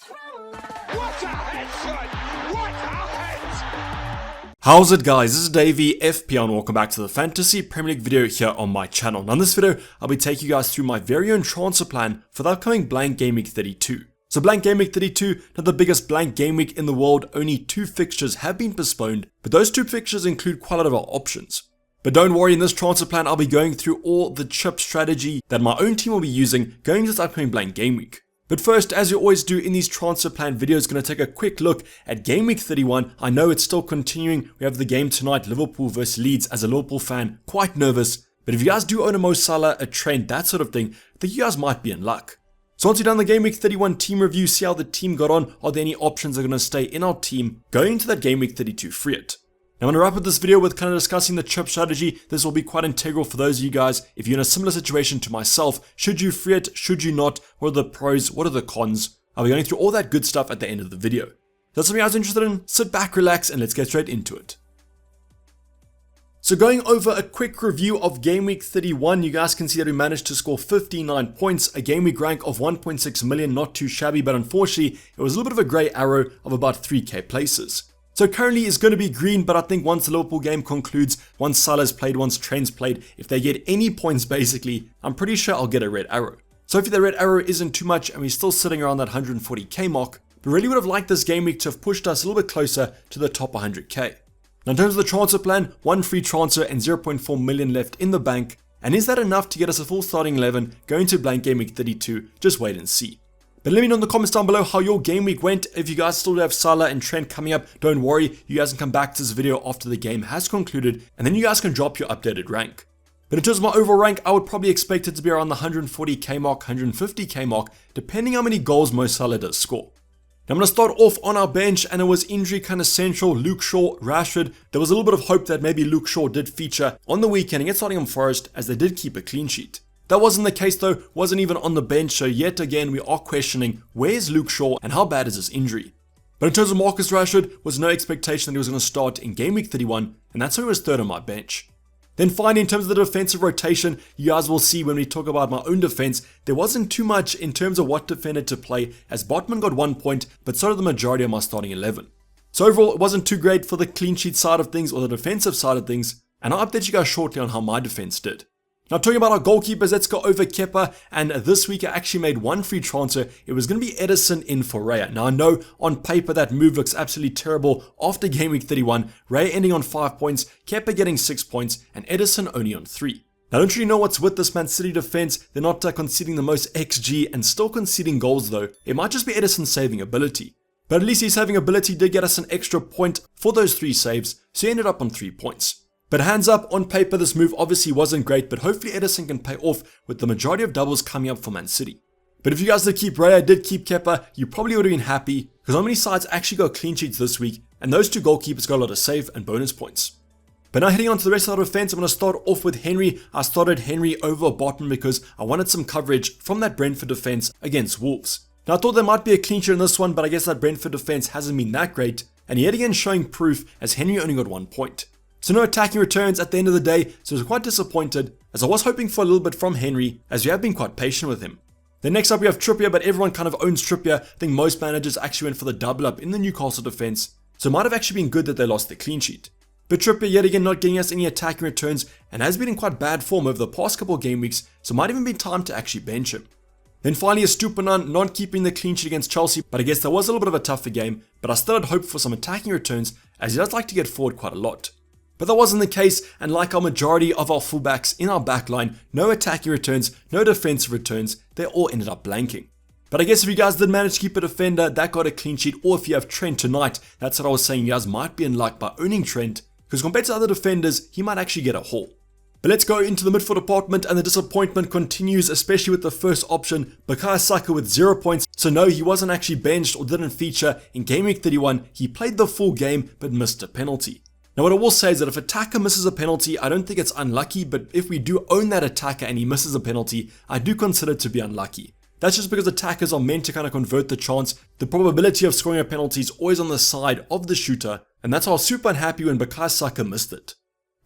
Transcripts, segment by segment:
What a headshot! What a head! How's it guys, this is Dayvy, FPL, and welcome back to the Fantasy Premier League video here on my channel. Now in this video, I'll be taking you guys through my very own transfer plan for the upcoming blank game week 32. So blank game week 32, not the biggest blank game week in the world, only 2 fixtures have been postponed, but those 2 fixtures include quite a lot of our options. But don't worry, in this transfer plan, I'll be going through all the chip strategy that my own team will be using going into this upcoming blank game week. But first, as you always do in these transfer plan videos, going to take a quick look at game week 31. I know it's still continuing. We have the game tonight, Liverpool versus Leeds. As a Liverpool fan, quite nervous. But if you guys do own a Mo Salah, a Trent, that sort of thing, I think you guys might be in luck. So once you've done the game week 31 team review, see how the team got on, are there any options that are going to stay in our team going into that game week 32 free it. Now I'm going to wrap up this video with kind of discussing the chip strategy. This will be quite integral for those of you guys if you're in a similar situation to myself. Should you free it? Should you not? What are the pros? What are the cons? I'll be going through all that good stuff at the end of the video. If that's something I was interested in, sit back, relax, and let's get straight into it. So going over a quick review of game week 31, you guys can see that we managed to score 59 points, a game week rank of 1.6 million, not too shabby, but unfortunately it was a little bit of a grey arrow of about 3k places. So currently it's going to be green, but I think once the Liverpool game concludes, once Salah's played, once Trent's played, if they get any points basically, I'm pretty sure I'll get a red arrow. So hopefully the red arrow isn't too much and we're still sitting around that 140k mark, but really would have liked this game week to have pushed us a little bit closer to the top 100k. Now in terms of the transfer plan, 1 free transfer and 0.4 million left in the bank, and is that enough to get us a full starting 11 going to blank game week 32? Just wait and see. But let me know in the comments down below how your game week went. If you guys still have Salah and Trent coming up, don't worry, you guys can come back to this video after the game has concluded, and then you guys can drop your updated rank. But in terms of my overall rank, I would probably expect it to be around the 140k mark, 150k mark, depending how many goals Mo Salah does score. Now I'm going to start off on our bench, and it was injury kind of central. Luke Shaw, Rashford. There was a little bit of hope that maybe Luke Shaw did feature on the weekend against Nottingham Forest, as they did keep a clean sheet. That wasn't the case though, wasn't even on the bench, so yet again we are questioning where's Luke Shaw and how bad is his injury. But in terms of Marcus Rashford, was no expectation that he was going to start in game week 31, and that's why he was third on my bench. Then finally, in terms of the defensive rotation, you guys will see when we talk about my own defense, there wasn't too much in terms of what defender to play, as Botman got 1 point, but so did the majority of my starting 11. So overall, it wasn't too great for the clean sheet side of things or the defensive side of things, and I'll update you guys shortly on how my defense did. Now talking about our goalkeepers, let's go over Kepa, and this week I actually made 1 free transfer. It was going to be Ederson in for Raya. Now I know on paper that move looks absolutely terrible after game week 31, Raya ending on 5 points, Kepa getting 6 points, and Ederson only on 3. Now I don't really know what's with this Man City defense. They're not conceding the most XG and still conceding goals though. It might just be Ederson's saving ability. But at least his saving ability did get us an extra point for those 3 saves, so he ended up on 3 points. But hands up, on paper this move obviously wasn't great, but hopefully Ederson can pay off with the majority of doubles coming up for Man City. But if you guys did keep Raya, did keep Kepa, you probably would have been happy, because not many sides actually got clean sheets this week, and those 2 goalkeepers got a lot of save and bonus points. But now heading on to the rest of our defense, I'm going to start off with Henry. I started Henry over Botman because I wanted some coverage from that Brentford defense against Wolves. Now I thought there might be a clean sheet in this one, but I guess that Brentford defense hasn't been that great, and yet again showing proof as Henry only got 1 point. So no attacking returns at the end of the day, so I was quite disappointed, as I was hoping for a little bit from Henry, as we have been quite patient with him. Then next up we have Trippier, but everyone kind of owns Trippier. I think most managers actually went for the double up in the Newcastle defense, so it might have actually been good that they lost the clean sheet. But Trippier yet again not getting us any attacking returns, and has been in quite bad form over the past couple of game weeks, so it might even be time to actually bench him. Then finally Estupiñán not keeping the clean sheet against Chelsea, but I guess that was a little bit of a tougher game, but I still had hope for some attacking returns, as he does like to get forward quite a lot. But that wasn't the case, and like our majority of our fullbacks in our backline, no attacking returns, no defensive returns, they all ended up blanking. But I guess if you guys did manage to keep a defender, that got a clean sheet, or if you have Trent tonight, that's what I was saying, you guys might be in luck by owning Trent, because compared to other defenders, he might actually get a haul. But let's go into the midfield department, and the disappointment continues, especially with the first option, Bukayo Saka with 0 points. So no, he wasn't actually benched or didn't feature in game week 31, he played the full game but missed a penalty. Now what I will say is that if attacker misses a penalty, I don't think it's unlucky, but if we do own that attacker and he misses a penalty, I do consider it to be unlucky. That's just because attackers are meant to kind of convert the chance. The probability of scoring a penalty is always on the side of the shooter, and that's why I was super unhappy when Bukayo Saka missed it.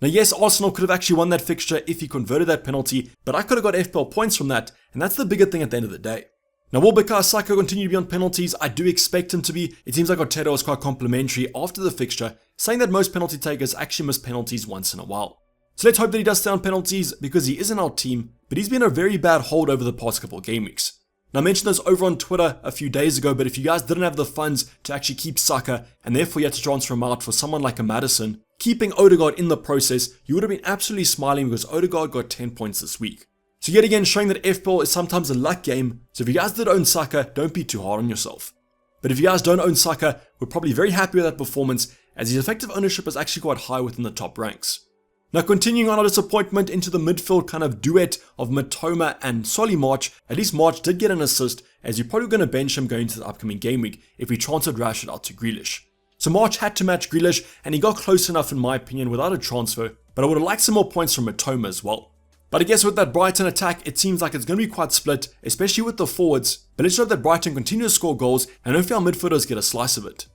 Now yes, Arsenal could have actually won that fixture if he converted that penalty, but I could have got FPL points from that, and that's the bigger thing at the end of the day. Now, will Bukayo Saka continue to be on penalties? I do expect him to be. It seems like Arteta was quite complimentary after the fixture, saying that most penalty takers actually miss penalties once in a while. So let's hope that he does stay on penalties because he is in our team, but he's been a very bad hold over the past couple of game weeks. Now, I mentioned this over on Twitter a few days ago, but if you guys didn't have the funds to actually keep Saka and therefore you had to transfer him out for someone like a Maddison, keeping Odegaard in the process, you would have been absolutely smiling because Odegaard got 10 points this week. So yet again, showing that FPL is sometimes a luck game. So if you guys did own Saka, don't be too hard on yourself. But if you guys don't own Saka, we're probably very happy with that performance as his effective ownership is actually quite high within the top ranks. Now, continuing on our disappointment into the midfield kind of duet of Matoma and Solly March, at least March did get an assist as you're probably going to bench him going into the upcoming game week if we transferred Rashford out to Grealish. So March had to match Grealish and he got close enough in my opinion without a transfer, but I would have liked some more points from Matoma as well. But I guess with that Brighton attack, it seems like it's going to be quite split, especially with the forwards. But let's hope that Brighton continue to score goals and hopefully our midfielders get a slice of it.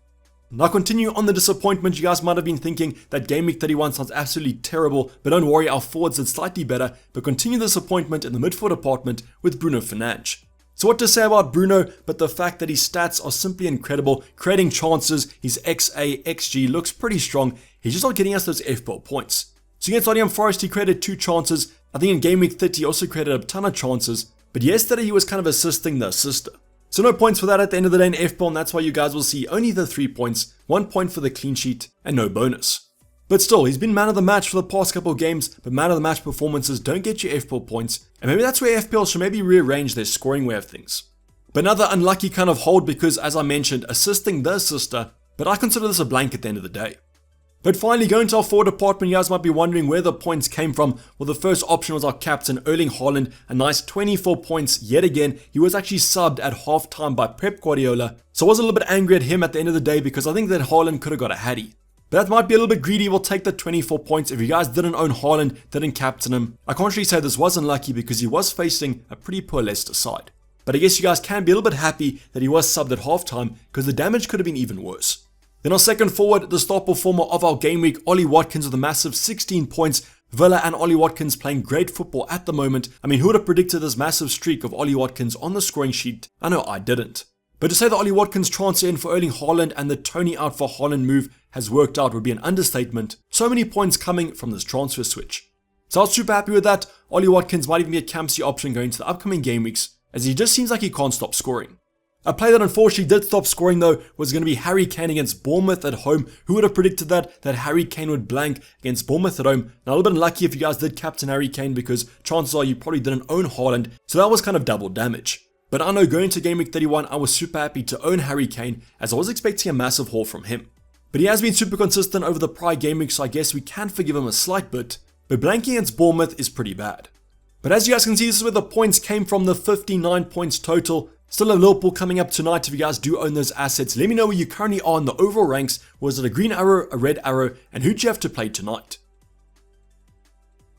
Now, continue on the disappointment, you guys might have been thinking that Game Week 31 sounds absolutely terrible, but don't worry, our forwards did slightly better, but continue the disappointment in the midfield department with Bruno Fernandes. So what to say about Bruno, but the fact that his stats are simply incredible, creating chances, his XA, XG looks pretty strong, he's just not getting us those FPL points. So against Nottingham Forest, he created 2 chances. I think in Game Week 30 he also created a ton of chances, but yesterday he was kind of assisting the assister. So no points for that at the end of the day in FPL, and that's why you guys will see only the 3 points, 1 point for the clean sheet, and no bonus. But still, he's been man of the match for the past couple of games, but man of the match performances don't get you FPL points, and maybe that's where FPL should maybe rearrange their scoring way of things. But another unlucky kind of hold because, as I mentioned, assisting the assister, but I consider this a blank at the end of the day. But finally, going to our forward department, you guys might be wondering where the points came from. Well, the first option was our captain, Erling Haaland, a nice 24 points yet again. He was actually subbed at halftime by Pep Guardiola, so I was a little bit angry at him at the end of the day because I think that Haaland could have got a hattie. But that might be a little bit greedy. We'll take the 24 points. If you guys didn't own Haaland, didn't captain him, I can't really say this was unlucky because he was facing a pretty poor Leicester side. But I guess you guys can be a little bit happy that he was subbed at halftime because the damage could have been even worse. Then our second forward, the star performer of our game week, Ollie Watkins with a massive 16 points. Villa and Ollie Watkins playing great football at the moment. I mean, who would have predicted this massive streak of Ollie Watkins on the scoring sheet? I know I didn't. But to say that Ollie Watkins transfer in for Erling Haaland and the Tony out for Haaland move has worked out would be an understatement. So many points coming from this transfer switch. So I was super happy with that. Ollie Watkins might even be a campsy option going to the upcoming game weeks as he just seems like he can't stop scoring. A player that unfortunately did stop scoring though was going to be Harry Kane against Bournemouth at home. Who would have predicted that Harry Kane would blank against Bournemouth at home? Now, I would have been lucky if you guys did captain Harry Kane because chances are you probably didn't own Haaland, so that was kind of double damage. But I know going to Game Week 31, I was super happy to own Harry Kane as I was expecting a massive haul from him. But he has been super consistent over the prior game week, so I guess we can forgive him a slight bit. But blanking against Bournemouth is pretty bad. But as you guys can see, this is where the points came from, the 59 points total. Still a Liverpool coming up tonight if you guys do own those assets. Let me know where you currently are in the overall ranks. Was it a green arrow, a red arrow, and who'd you have to play tonight?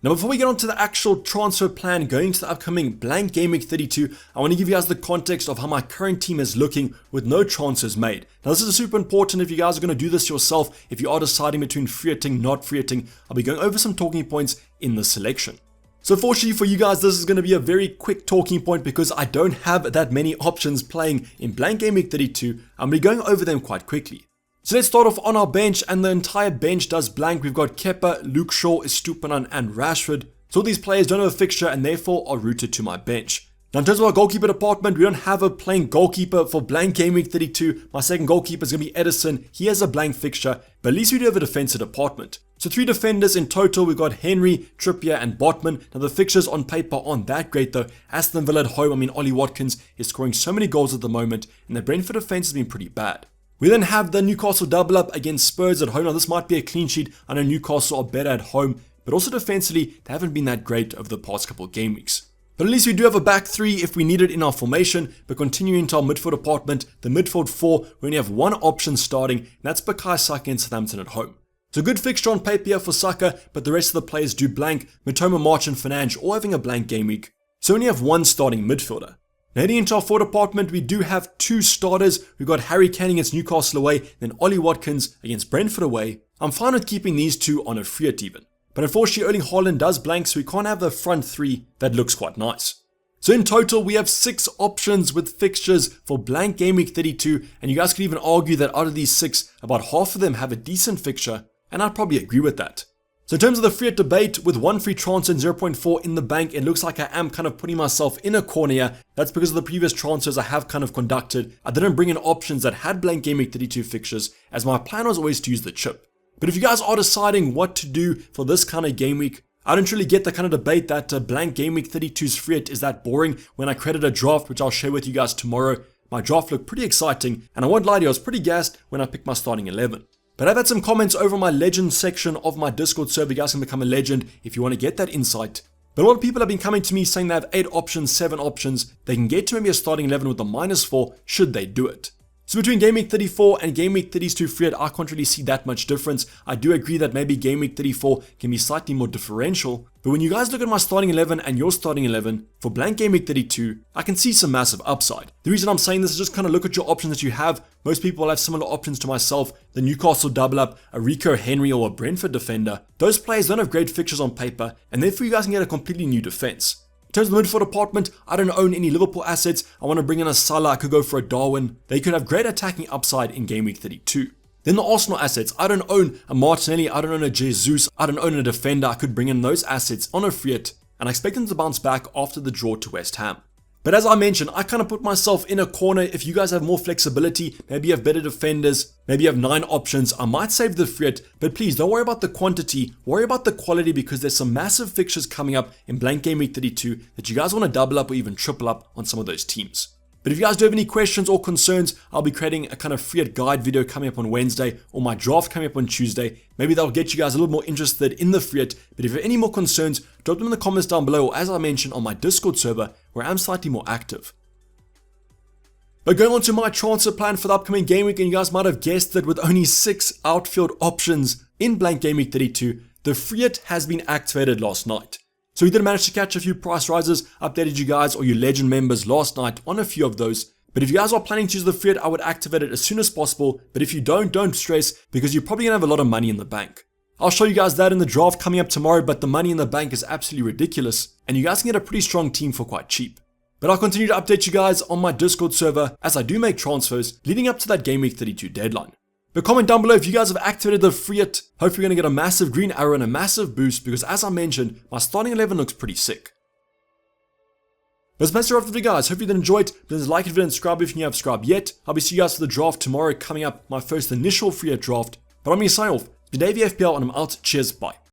Now before we get on to the actual transfer plan going to the upcoming blank Game Week 32, I want to give you guys the context of how my current team is looking with no transfers made. Now this is super important if you guys are going to do this yourself. If you are deciding between free hitting, not free hitting, I'll be going over some talking points in the selection. So fortunately for you guys, this is going to be a very quick talking point because I don't have that many options playing in blank Game Week 32. I'm going to be going over them quite quickly. So let's start off on our bench, and the entire bench does blank. We've got Kepa, Luke Shaw, Estupinan, and Rashford. So all these players don't have a fixture and therefore are routed to my bench. Now in terms of our goalkeeper department, we don't have a playing goalkeeper for blank Game Week 32. My second goalkeeper is going to be Edison. He has a blank fixture, but at least we do have a defensive department. So 3 defenders in total. We've got Henry, Trippier, and Botman. Now the fixtures on paper aren't that great though. Aston Villa at home, I mean Ollie Watkins is scoring so many goals at the moment, and the Brentford defense has been pretty bad. We then have the Newcastle double up against Spurs at home. Now this might be a clean sheet. I know Newcastle are better at home, but also defensively, they haven't been that great over the past couple of game weeks. But at least we do have a back 3 if we need it in our formation. But continuing to our midfield department, the midfield 4, we only have one option starting, and that's Bukayo Saka and Southampton at home. So good fixture on paper here for Saka, but the rest of the players do blank. Matoma, March, and Fernandes all having a blank game week. So we only have one starting midfielder. Now heading into our forward department, we do have 2 starters. We've got Harry Kane against Newcastle away, then Ollie Watkins against Brentford away. I'm fine with keeping these 2 on a free hit even. But unfortunately, Erling Haaland does blank, so we can't have the front 3 that looks quite nice. So in total, we have 6 options with fixtures for blank game week 32, and you guys could even argue that out of these 6, about half of them have a decent fixture, and I'd probably agree with that. So in terms of the free hit debate, with 1 free transfer and 0.4 in the bank, it looks like I am kind of putting myself in a corner here. That's because of the previous transfers I have kind of conducted. I didn't bring in options that had blank game week 32 fixtures, as my plan was always to use the chip. But if you guys are deciding what to do for this kind of game week, I don't really get the kind of debate that blank game week 32's free hit is that boring when I created a draft, which I'll share with you guys tomorrow. My draft looked pretty exciting, and I won't lie to you, I was pretty gassed when I picked my starting 11. But I've had some comments over my legend section of my Discord server. You guys can become a legend if you want to get that insight. But a lot of people have been coming to me saying they have 8 options, 7 options. They can get to maybe a starting 11 with a -4 should they do it. So between Game Week 34 and Game Week 32 free hit, I can't really see that much difference. I do agree that maybe Game Week 34 can be slightly more differential. But when you guys look at my starting 11 and your starting 11, for blank Game Week 32, I can see some massive upside. The reason I'm saying this is just kind of look at your options that you have. Most people will have similar options to myself. The Newcastle double up, a Rico Henry or a Brentford defender. Those players don't have great fixtures on paper, and therefore you guys can get a completely new defense. In terms of the midfield department, I don't own any Liverpool assets. I want to bring in a Salah, I could go for a Darwin. They could have great attacking upside in Game Week 32. Then the Arsenal assets, I don't own a Martinelli, I don't own a Jesus, I don't own a defender. I could bring in those assets on a free hit, and I expect them to bounce back after the draw to West Ham. But as I mentioned, I kind of put myself in a corner. If you guys have more flexibility, maybe you have better defenders, maybe you have 9 options, I might save the free hit, but please don't worry about the quantity, worry about the quality, because there's some massive fixtures coming up in blank Game Week 32 that you guys want to double up or even triple up on some of those teams. But if you guys do have any questions or concerns, I'll be creating a kind of free hit guide video coming up on Wednesday, or my draft coming up on Tuesday. Maybe that'll get you guys a little more interested in the free hit. But if you have any more concerns, drop them in the comments down below, or as I mentioned, on my Discord server, where I'm slightly more active. But going on to my transfer plan for the upcoming game week, and you guys might have guessed that with only 6 outfield options in blank Game Week 32, the free hit has been activated last night. So we did manage to catch a few price rises, updated you guys or your legend members last night on a few of those. But if you guys are planning to use the free hit, I would activate it as soon as possible. But if you don't stress, because you're probably going to have a lot of money in the bank. I'll show you guys that in the draft coming up tomorrow, but the money in the bank is absolutely ridiculous, and you guys can get a pretty strong team for quite cheap. But I'll continue to update you guys on my Discord server as I do make transfers leading up to that Game Week 32 deadline. But comment down below if you guys have activated the free hit. Hopefully you're going to get a massive green arrow and a massive boost, because as I mentioned, my starting 11 looks pretty sick. But that's the rest of the video, guys. Hope you did enjoy it. Please like the video and subscribe if you haven't subscribed yet. I'll be seeing you guys for the draft tomorrow coming up, my first initial free hit draft. But I'm going to sign off. Dayvy FPL, and I'm out. Cheers, bye.